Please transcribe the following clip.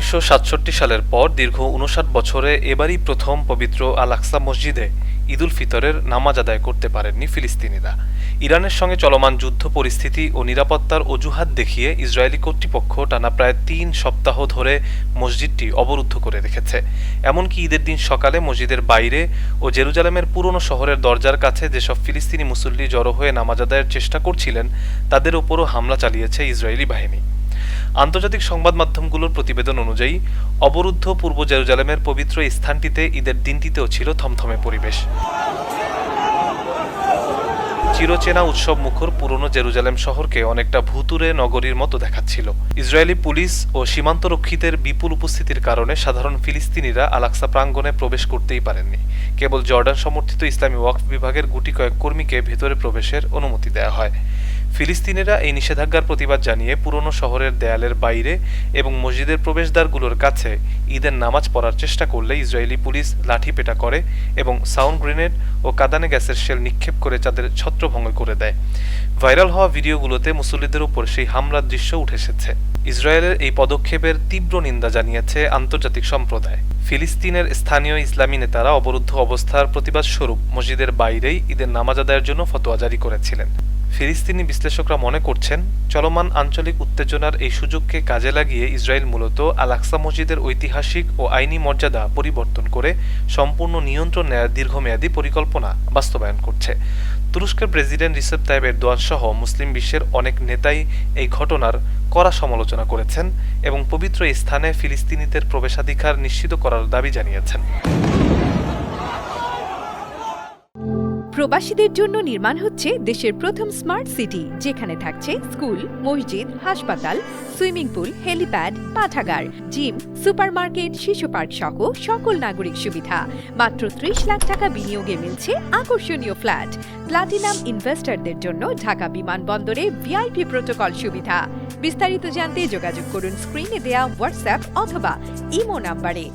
১৯৬৭ সালের পর দীর্ঘ ৫৯ বছরে এবারই প্রথম পবিত্র আল আকসা মসজিদে ঈদুল ফিতরের নামাজ আদায় করতে পারেননি ফিলিস্তিনিরা। ইরানের সঙ্গে চলমান যুদ্ধ পরিস্থিতি ও নিরাপত্তার অজুহাত দেখিয়ে ইসরায়েলি কর্তৃপক্ষ টানা প্রায় ৩ সপ্তাহ ধরে মসজিদটি অবরুদ্ধ করে রেখেছে। এমনকি ঈদের দিন সকালে মসজিদের বাইরে ও জেরুজালেমের পুরনো শহরের দরজার কাছে যেসব ফিলিস্তিনি মুসল্লি জড়ো হয়ে নামাজ আদায়ের চেষ্টা করছিলেন তাদের ওপরও হামলা চালিয়েছে ইসরায়েলি বাহিনী। আন্তর্জাতিক সংবাদ মাধ্যমগুলোর প্রতিবেদন অনুযায়ী অবরুদ্ধ পূর্ব জেরুজালেমের পবিত্র স্থানটিতে ঈদের দিনটিতেও ছিল থমথমে পরিবেশ। চিরচেনা উৎসব মুখর পুরনো জেরুজালেম শহরকে অনেকটা ভুতুরে নগরীর মতো দেখাচ্ছিল। ইসরায়েলি পুলিশ ও সীমান্তরক্ষীদের বিপুল উপস্থিতির কারণে সাধারণ ফিলিস্তিনিরা আল আকসা প্রাঙ্গণে প্রবেশ করতেই পারেননি। কেবল জর্ডান সমর্থিত ইসলামী ওয়াকফ বিভাগের গুটি কয়েক কর্মীকে ভেতরে প্রবেশের অনুমতি দেওয়া হয়। ফিলিস্তিনিরা এই নিষেধাজ্ঞার প্রতিবাদ জানিয়ে পুরনো শহরের দেয়ালের বাইরে এবং মসজিদের প্রবেশদ্বারগুলোর কাছে ঈদের নামাজ পড়ার চেষ্টা করলে ইসরায়েলি পুলিশ লাঠিপেটা করে এবং সাউন্ড গ্রেনেড ও কাঁদানে গ্যাসের শেল নিক্ষেপ করে তাদের ছত্রভঙ্গ করে দেয়। ভাইরাল হওয়া ভিডিওগুলোতে মুসল্লিদের উপর সেই হামলার দৃশ্য উঠে এসেছে। ইসরায়েলের এই পদক্ষেপের তীব্র নিন্দা জানিয়েছে আন্তর্জাতিক সম্প্রদায়। ফিলিস্তিনের স্থানীয় ইসলামী নেতারা অবরুদ্ধ অবস্থার প্রতিবাদ স্বরূপ মসজিদের বাইরেই ঈদের নামাজ আদায়ের জন্য ফতোয়া জারি করেছিলেন। ফিলিস্তিনি বিশ্লেষকরা মনে করছেন, চলমান আঞ্চলিক উত্তেজনার এই সুযোগকে কাজে লাগিয়ে ইসরায়েল মূলত আল আকসা মসজিদের ঐতিহাসিক ও আইনি মর্যাদা পরিবর্তন করে সম্পূর্ণ নিয়ন্ত্রণ নেয়ার দীর্ঘমেয়াদী পরিকল্পনা বাস্তবায়ন করছে। তুরস্কের প্রেসিডেন্ট রিসেপ তাইয়েপ এরদোয়ান সহ মুসলিম বিশ্বের অনেক নেতাই এই ঘটনার কড়া সমালোচনা করেছেন এবং পবিত্র স্থানে ফিলিস্তিনিদের প্রবেশাধিকার নিশ্চিত করার দাবি জানিয়েছেন। প্রবাসীদের জন্য নির্মাণ হচ্ছে দেশের প্রথম স্মার্ট সিটি, যেখানে থাকছে স্কুল, মসজিদ, হাসপাতাল, সুইমিং পুল, হেলিপ্যাড, পাঠাগার, জিম, সুপারমার্কেট, শিশু পার্ক সহ সকল নাগরিক সুবিধা। মাত্র ৩০ লাখ টাকা বিনিয়োগে মিলছে আকর্ষণীয় ফ্ল্যাট। প্লাটিনাম ইনভেস্টরদের জন্য ঢাকা বিমানবন্দরে ভিআইপি প্রোটোকল সুবিধা। বিস্তারিত জানতে যোগাযোগ করুন স্ক্রিনে দেয়া হোয়াটসঅ্যাপ অথবা ইমো নাম্বারে।